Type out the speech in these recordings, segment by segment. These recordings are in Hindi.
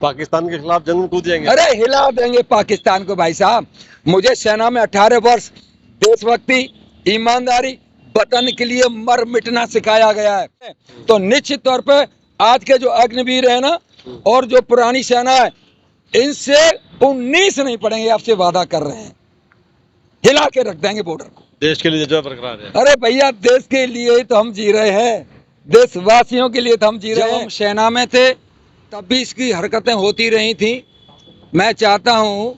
पाकिस्तान के खिलाफ जंग में कूद जाएंगे। अरे हिला देंगे पाकिस्तान को भाई साहब। मुझे सेना में 18 वर्ष देशभक्ति, ईमानदारी, वतन के लिए मर मिटना सिखाया गया है। तो निश्चित तौर पे आज के जो अग्निवीर है ना, और जो पुरानी सेना है, इनसे 19 नहीं पड़ेंगे, आपसे वादा कर रहे हैं। हिला के रख देंगे बॉर्डर को। देश के लिए जज्बा बरकरार है। अरे भैया, देश के लिए ही तो हम जी रहे हैं, देशवासियों के लिए तो हम जी रहे हैं। हम सेना में थे तब भी इसकी हरकतें होती रही थी। मैं चाहता हूं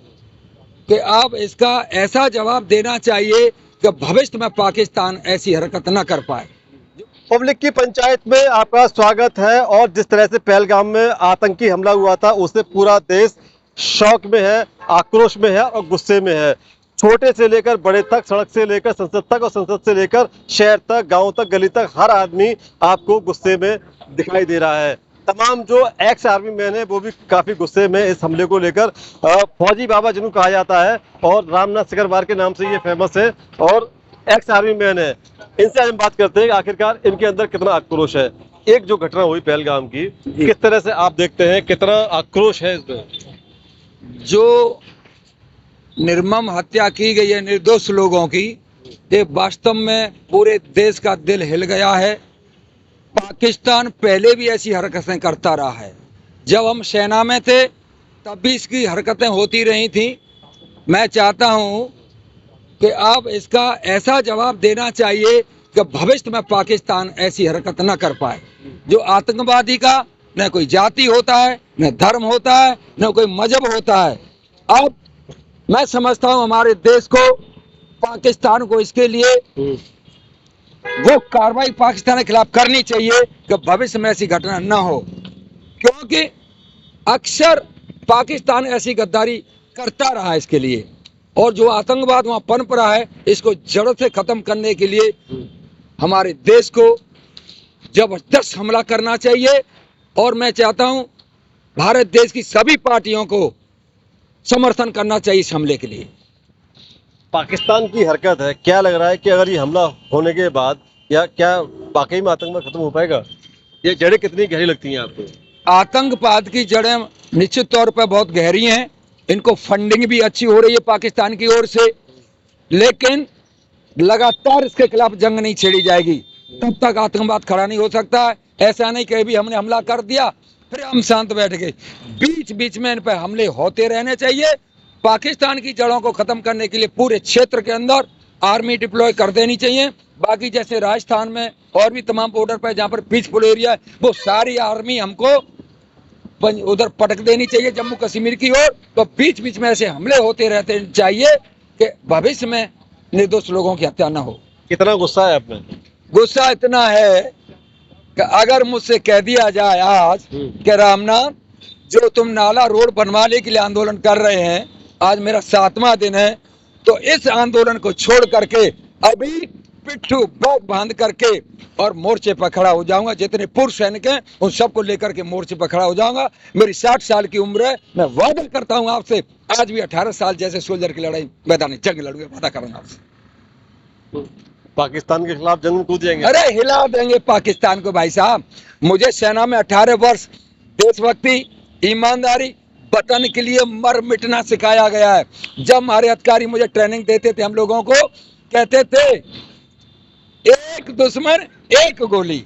कि अब इसका ऐसा जवाब देना चाहिए कि भविष्य में पाकिस्तान ऐसी हरकत न कर पाए। पब्लिक की पंचायत में आपका स्वागत है। और जिस तरह से पहलगाम में आतंकी हमला हुआ था, उससे पूरा देश शौक में है, आक्रोश में है और गुस्से में है। छोटे से लेकर बड़े तक, सड़क से लेकर संसद तक और संसद से लेकर शहर तक, गांव तक, गली तक, हर आदमी आपको गुस्से में दिखाई दे रहा है। तमाम जो एक्स आर्मी मैन है वो भी काफी गुस्से में इस हमले को लेकर। फौजी बाबा जिनको कहा जाता है और रामनाथ सिकरवार के नाम से ये फेमस है और एक्स आर्मी मैन है। इनसे हम बात करते हैं कि आखिरकार इनके अंदर कितना आक्रोश है। एक जो घटना हुई पहलगाम की, किस तरह से आप देखते हैं, कितना आक्रोश है इसमें? जो निर्मम हत्या की गई है निर्दोष लोगों की, ये वास्तव में पूरे देश का दिल हिल गया है। पाकिस्तान पहले भी ऐसी हरकतें करता रहा है। जब हम सेना में थे तब भी इसकी हरकतें होती रही थी। मैं चाहता हूं कि अब इसका ऐसा जवाब देना चाहिए कि भविष्य में पाकिस्तान ऐसी हरकत न कर पाए। जो आतंकवादी का न कोई जाति होता है, न धर्म होता है, न कोई मजहब होता है। अब मैं समझता हूं हमारे देश को, पाकिस्तान को इसके लिए वो कार्रवाई पाकिस्तान के खिलाफ करनी चाहिए कि भविष्य में ऐसी घटना न हो, क्योंकि अक्सर पाकिस्तान ऐसी गद्दारी करता रहा है इसके लिए। और जो आतंकवाद वहां पनप रहा है, इसको जड़ से खत्म करने के लिए हमारे देश को जबरदस्त हमला करना चाहिए। और मैं चाहता हूं भारत देश की सभी पार्टियों को समर्थन करना चाहिए इस हमले के लिए। पाकिस्तान की हरकत है, क्या लग रहा है कि अगर ये हमला होने के बाद या क्या वाकई में आतंकवाद खत्म हो पाएगा? ये जड़ें कितनी गहरी लगती हैं आपको? आतंकवाद की जड़ें निश्चित तौर पर बहुत गहरी हैं। इनको फंडिंग भी अच्छी हो रही है पाकिस्तान की ओर से, लेकिन लगातार इसके खिलाफ जंग नहीं छेड़ी जाएगी तब तक आतंकवाद खड़ा नहीं हो सकता है। ऐसा नहीं कि भी हमने हमला कर दिया फिर हम शांत बैठ गए। बीच बीच में इन पर हमले होते रहने चाहिए। पाकिस्तान की जड़ों को खत्म करने के लिए पूरे क्षेत्र के अंदर आर्मी डिप्लॉय कर देनी चाहिए। बाकी जैसे राजस्थान में और भी तमाम बॉर्डर पर जहाँ पर पीसफुल एरिया है, वो सारी आर्मी हमको उधर पटक देनी चाहिए जम्मू कश्मीर की ओर। तो बीच बीच में ऐसे हमले होते रहते चाहिए कि भविष्य में निर्दोष लोगों की हत्या न हो। कितना गुस्सा है आपने? गुस्सा इतना है कि अगर मुझसे कह दिया जाए आज कि रामनाथ, जो तुम नाला रोड बनवाने के लिए आंदोलन कर रहे हैं, आज मेरा 7वां दिन है, तो इस आंदोलन को छोड़ करके अभी पिट्ठू बोक बांध करके और मोर्चे पर खड़ा हो जाऊंगा। जितने पूर्व सैनिक हैं उन सबको लेकर के मोर्चे पर खड़ा हो जाऊंगा। मेरी 60 साल की उम्र है। मैं वादा करता हूं आपसे, आज भी 18 साल जैसे सोल्जर की लड़ाई मैदान जंग लड़ूंगा, वादा करूंगा आपसे। पाकिस्तान के खिलाफ जंग में कूद जाएंगे? अरे हिला देंगे पाकिस्तान को भाई साहब। मुझे सेना में 18 वर्ष देशभक्ति, ईमानदारी, वतन के लिए मर मिटना सिखाया गया है। जब हमारे अधिकारी मुझे ट्रेनिंग देते थे, हम लोगों को कहते थे एक दुश्मन एक गोली।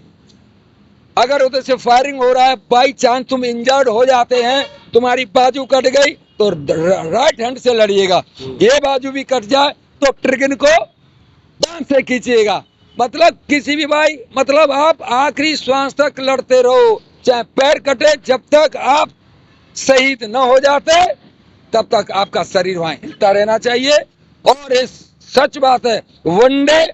अगर उधर से फायरिंग हो रहा है, बाई चांस तुम इंजर्ड हो जाते हैं, तुम्हारी बाजू कट गई तो राइट हैंड से लड़िएगा। ये बाजू भी कट जाए तो ट्रिगन को दांत से खींचिएगा। मतलब किसी भी भाई, मतलब आप आखिरी श्वास तक लड़ते रहो, चाहे पैर कटे, जब तक आप शहीद न हो जाते तब तक आपका शरीर वहां हिलता रहना चाहिए। और इस सच बात है, one day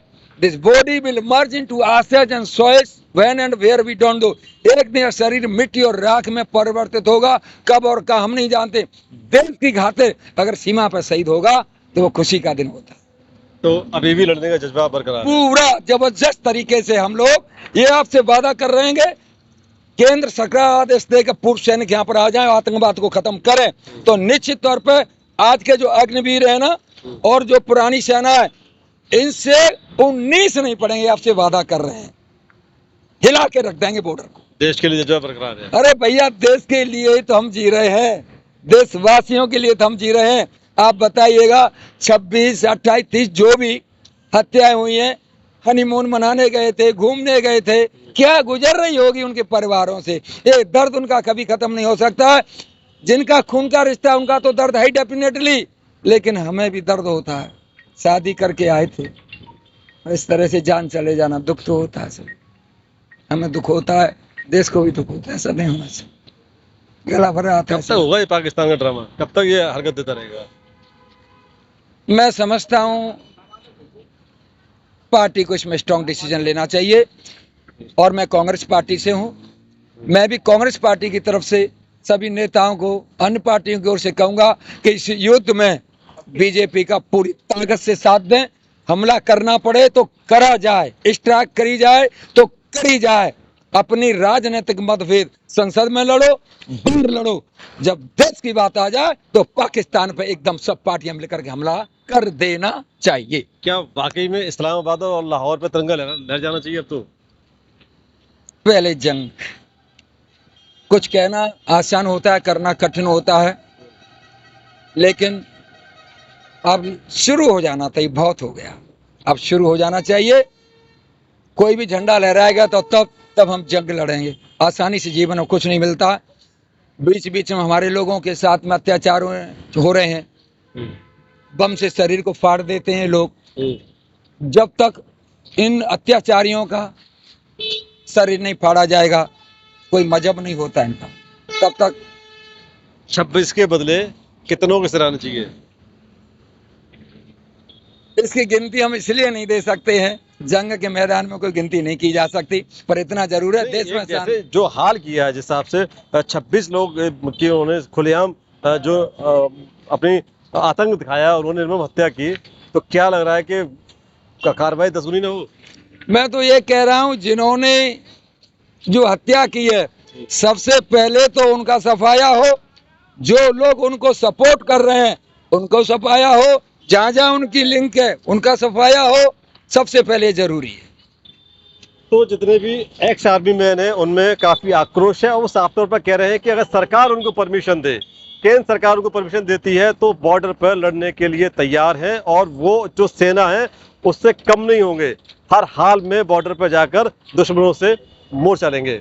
this body will merge into ashes and soils when and where we don't know। एक दिन शरीर मिट्टी और राख में परिवर्तित होगा, कब और कहाँ हम नहीं जानते। देश की खातिर अगर सीमा पर शहीद होगा तो वो खुशी का दिन होता है। तो अभी भी लड़ने का जज्बा बरकरार है? पूरा जबरदस्त तरीके से हम लोग ये आपसे वादा कर रहे हैं। केंद्र सरकार आदेश देकर पूर्व सैनिक यहाँ पर आ जाए, आतंकवाद को खत्म करें, तो निश्चित तौर पर आज के जो अग्निवीर है ना, और जो पुरानी सेना है, इनसे 19 नहीं पड़ेंगे, आपसे वादा कर रहे हैं। हिला के रख देंगे बॉर्डर को। देश के लिए जज्बा बरकरार है। अरे भैया, देश के लिए तो हम जी रहे हैं, देशवासियों के लिए तो हम जी रहे हैं। आप बताइएगा 26, 28, 30 जो भी हत्याएं हुई हैं, हनीमून मनाने गए थे, घूमने गए थे, क्या गुजर रही होगी उनके परिवारों से। ये दर्द उनका कभी खत्म नहीं हो सकता। जिनका खून का रिश्ता है उनका तो दर्द है डेफिनेटली, लेकिन हमें भी दर्द होता है। शादी करके आए थे, इस तरह से जान चले जाना दुख तो होता है सर, हमें दुख होता है, देश को भी दुख होता है। ऐसा नहीं होना चाहिए, गला भरा आता कब है तक सर। होगा ये पाकिस्तान का ड्रामा? कब तक ये हरकत देता रहेगा? मैं समझता हूँ पार्टी को इसमें स्ट्रांग डिसीजन लेना चाहिए, और मैं कांग्रेस पार्टी से हूँ। मैं भी कांग्रेस पार्टी की तरफ से सभी नेताओं को, अन्य पार्टियों की ओर से कहूँगा कि इस युद्ध में बीजेपी का पूरी ताकत से साथ दें। हमला करना पड़े तो करा जाए, स्ट्राइक करी जाए तो करी जाए। अपनी राजनीतिक मतभेद संसद में लड़ो, दूर लड़ो, जब देश की बात आ जाए तो पाकिस्तान पे एकदम सब पार्टियां मिलकर के हमला कर देना चाहिए। क्या वाकई में इस्लामाबाद और लाहौर पे तिरंगा लहर जाना चाहिए अब तो? पहले जंग, कुछ कहना आसान होता है, करना कठिन होता है, लेकिन अब शुरू हो जाना चाहिए। बहुत हो गया, अब शुरू हो जाना चाहिए। कोई भी झंडा लहराएगा तो तब हम जंग लड़ेंगे। आसानी से जीवन में कुछ नहीं मिलता। बीच बीच में हमारे लोगों के साथ में अत्याचार हो रहे हैं, बम से शरीर को फाड़ देते हैं लोग। जब तक इन अत्याचारियों का शरीर नहीं फाड़ा जाएगा, कोई मजहब नहीं होता इनका, तब तक। 26 के बदले कितनों के सिर आने चाहिए? इसकी गिनती हम इसलिए नहीं दे सकते हैं, जंग के मैदान में कोई गिनती नहीं की जा सकती, पर इतना जरूर है देश में जैसे जो हाल किया है, जिस हिसाब से 26 लोग की उन्होंने खुलेआम जो अपनी आतंक दिखाया, उन्होंने निर्मम हत्या की, तो क्या लग रहा है कि कार्रवाई दसगुनी न हो? मैं तो ये कह रहा हूँ, जिन्होंने जो हत्या की है सबसे पहले तो उनका सफाया हो। जो लोग उनको सपोर्ट कर रहे हैं उनको सफाया हो, जहाँ जहाँ उनकी लिंक है उनका सफाया हो, सबसे पहले जरूरी है। तो जितने भी एक्स आर्मी मैन हैं उनमें काफी आक्रोश है, और वो साफ तौर पर कह रहे हैं कि अगर सरकार उनको परमिशन दे, केंद्र सरकार उनको परमिशन देती है, तो बॉर्डर पर लड़ने के लिए तैयार है, और वो जो सेना है उससे कम नहीं होंगे। हर हाल में बॉर्डर पर जाकर दुश्मनों से मोर्चा लेंगे।